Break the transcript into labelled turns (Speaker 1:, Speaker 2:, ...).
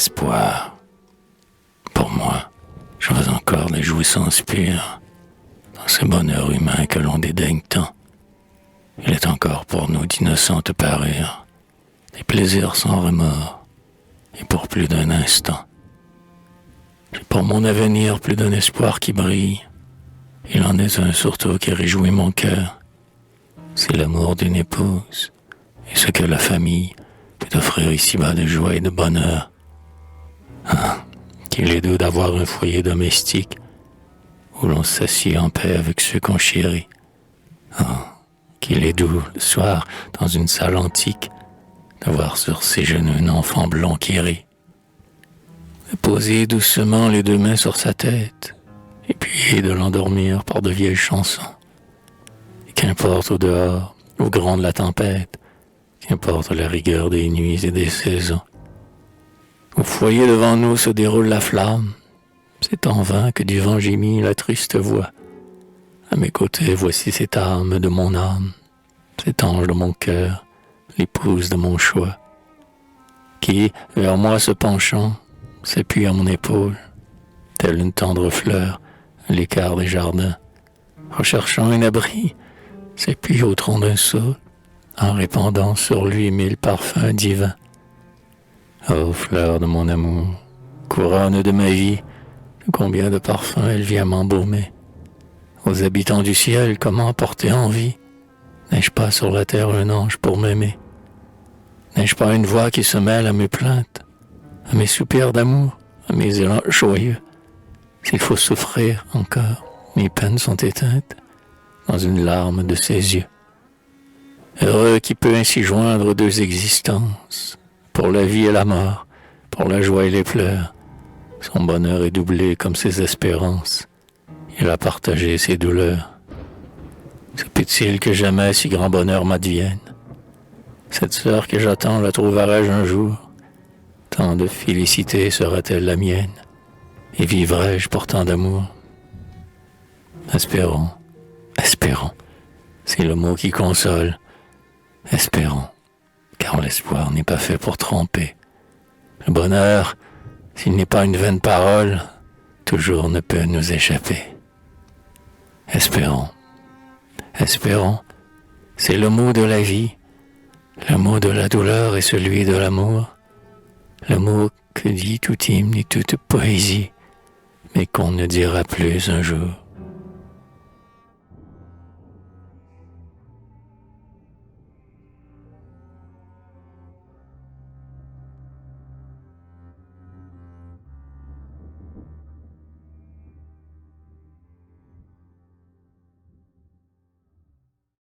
Speaker 1: l'espoir. Pour moi, j'avais encore les jouissances pures, dans ce bonheur humain que l'on dédaigne tant. Il est encore pour nous d'innocentes parures, des plaisirs sans remords, et pour plus d'un instant. J'ai pour mon avenir plus d'un espoir qui brille. Il en est un surtout qui réjouit mon cœur. C'est l'amour d'une épouse, et ce que la famille peut offrir ici-bas de joie et de bonheur. Ah, qu'il est doux d'avoir un foyer domestique, où l'on s'assied en paix avec ceux qu'on chérit. Ah, qu'il est doux le soir, dans une salle antique, d'avoir sur ses genoux un enfant blond qui rit. De poser doucement les deux mains sur sa tête, et puis de l'endormir par de vieilles chansons. Et qu'importe au dehors, au grand de la tempête, qu'importe la rigueur des nuits et des saisons. Au foyer devant nous se déroule la flamme. C'est en vain que du vent gémit la triste voix. À mes côtés, voici cette âme de mon âme, cet ange de mon cœur, l'épouse de mon choix, qui, vers moi se penchant, s'appuie à mon épaule, telle une tendre fleur à l'écart des jardins, recherchant un abri, s'appuie au tronc d'un saule, en répandant sur lui 1000 parfums divins. Ô fleur de mon amour, couronne de ma vie, de combien de parfums elle vient m'embaumer. Aux habitants du ciel, comment porter envie? N'ai-je pas sur la terre un ange pour m'aimer? N'ai-je pas une voix qui se mêle à mes plaintes, à mes soupirs d'amour, à mes élans joyeux? S'il faut souffrir encore, mes peines sont éteintes dans une larme de ses yeux. Heureux qui peut ainsi joindre deux existences, pour la vie et la mort, pour la joie et les pleurs. Son bonheur est doublé comme ses espérances. Il a partagé ses douleurs. Se peut-il que jamais si grand bonheur m'advienne? Cette sœur que j'attends la trouverai-je un jour? Tant de félicité sera-t-elle la mienne? Et vivrai-je pour tant d'amour? Espérons, espérons. C'est le mot qui console. Espérons, car l'espoir n'est pas fait pour tromper. Le bonheur, s'il n'est pas une vaine parole, toujours ne peut nous échapper. Espérons, espérons, c'est le mot de la vie, le mot de la douleur et celui de l'amour, le mot que dit tout hymne et toute poésie, mais qu'on ne dira plus un jour.